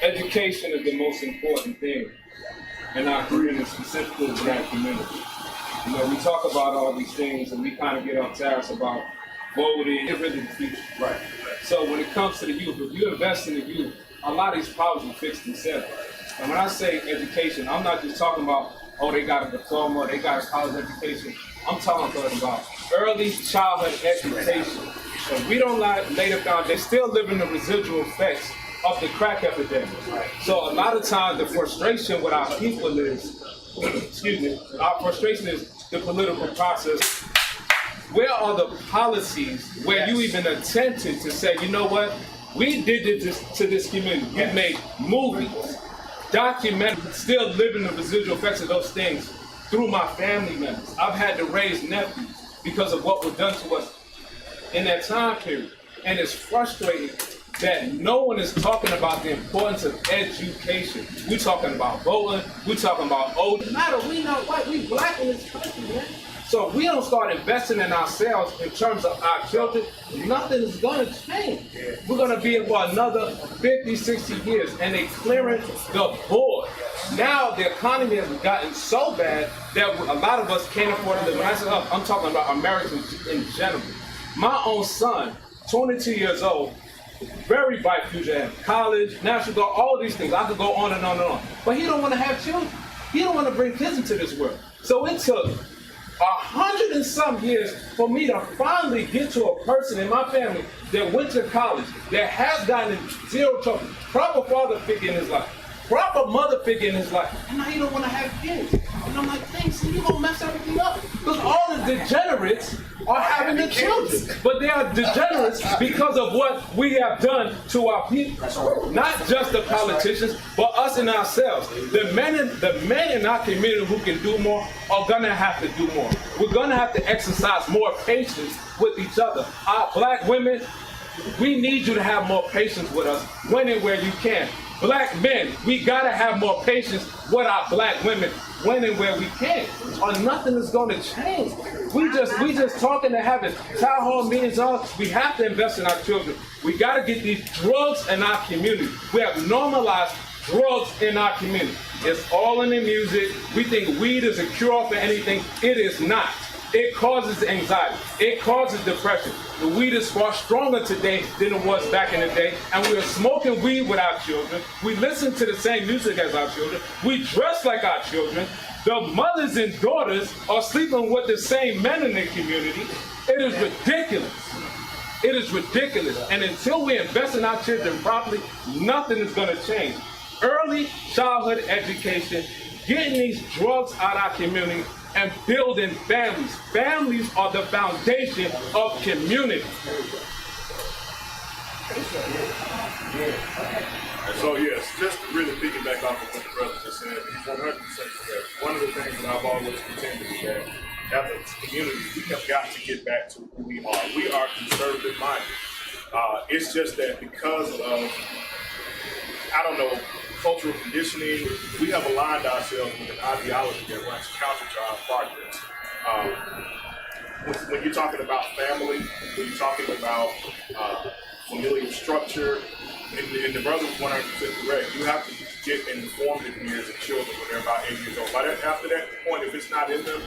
Education is the most important thing in our community, specifically in Black community. You know, we talk about all these things and we kind of get off task about voting, get rid of the future. Right. So when it comes to the youth, if you invest in the youth, a lot of these problems will fix themselves. And when I say education, I'm not just talking about, oh, they got a diploma, they got a college education. I'm talking about early childhood education. If we don't lay the foundation, they still live in the residual effects of the crack epidemic. So a lot of times the frustration with our people is, our frustration is the political process. Where are the policies where you even attempted to say, you know what, we did this to this community. We made movies, documentaries, still living the residual effects of those things through my family members. I've had to raise nephews because of what was done to us in that time period. And it's frustrating that no one is talking about the importance of education. We're talking about voting, we're talking about old. No matter, we not white, we Black in this country, man. So if we don't start investing in ourselves in terms of our children, nothing is going to change. We're going to be here for another 50, 60 years, and they clearing the board. Now the economy has gotten so bad that a lot of us can't afford to live. When I say I'm talking about Americans in general. My own son, 22 years old, very bright future, college, national guard, all these things. I could go on and on and on. But he don't want to have children. He don't want to bring kids into this world. So it took 100 and some years for me to finally get to a person in my family that went to college, that has gotten in zero trouble, proper father figure in his life, proper mother figure in his life, and now he don't want to have kids. And I'm like, thanks, you're going to mess everything up. Because all the degenerates are having the children. But they are degenerates because of what we have done to our people. Not just the politicians, but us and ourselves. The men in our community who can do more are going to have to do more. We're going to have to exercise more patience with each other. Our Black women, we need you to have more patience with us when and where you can. Black men, we gotta have more patience with our Black women when and where we can, or nothing is gonna change. We just talking to having town hall meetings on. We have to invest in our children. We gotta get these drugs in our community. We have normalized drugs in our community. It's all in the music. We think weed is a cure for anything. It is not. It causes anxiety. It causes depression. The weed is far stronger today than it was back in the day. And we are smoking weed with our children. We listen to the same music as our children. We dress like our children. The mothers and daughters are sleeping with the same men in the community. It is ridiculous. It is ridiculous. And until we invest in our children properly, nothing is going to change. Early childhood education, getting these drugs out of our community, and building families. Families are the foundation of community. So yes, just to really piggyback off of what the brother just said, he's 100% correct. One of the things that I've always contended is that as a community, we have got to get back to who we are. We are conservative minded. It's just that because of, I don't know, cultural conditioning, we have aligned ourselves with an ideology that runs counter to our progress. When you're talking about family, when you're talking about familial structure, and the brother was 100% correct, you have to get in the formative years of children when they're about 8 years old. After that point, if it's not in them,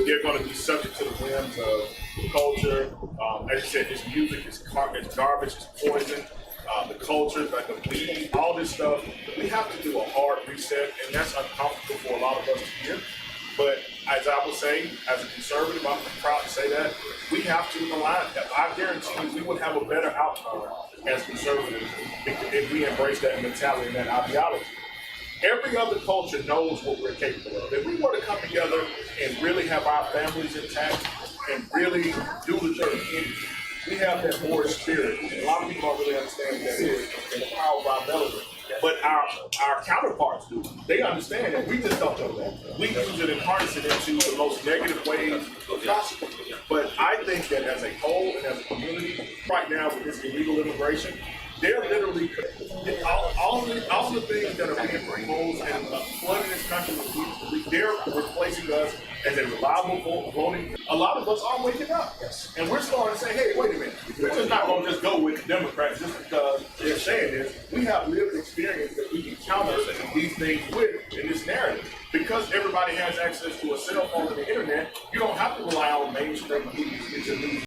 they're going to be subject to the whims of culture. As you said, this music is garbage, it's poison. The culture, like the weed, all this stuff, we have to do a hard reset, and that's uncomfortable for a lot of us to hear. But as I would say, as a conservative, I'm proud to say that, we have to align that. I guarantee you we would have a better outcome as conservatives if we embrace that mentality and that ideology. Every other culture knows what we're capable of. If we were to come together and really have our families intact and really do the thing, we have that Moorish spirit. And a lot of people don't really understand what that is and the power of our melody. But our counterparts do. They understand it. We just don't know that. We use it and harness it into the most negative ways possible. But I think that as a whole and as a community, right now with this illegal immigration, they're literally all the things that are being proposed and flooding this country with, they're replacing us as a reliable voting. A lot of us are waking up. Yes. And we're starting to say, hey, wait a minute. We're just not going to just go with the Democrats just because they're saying this. We have lived experience that we these things with in this narrative. Because everybody has access to a cell phone and the internet, you don't have to rely on mainstream media to get your news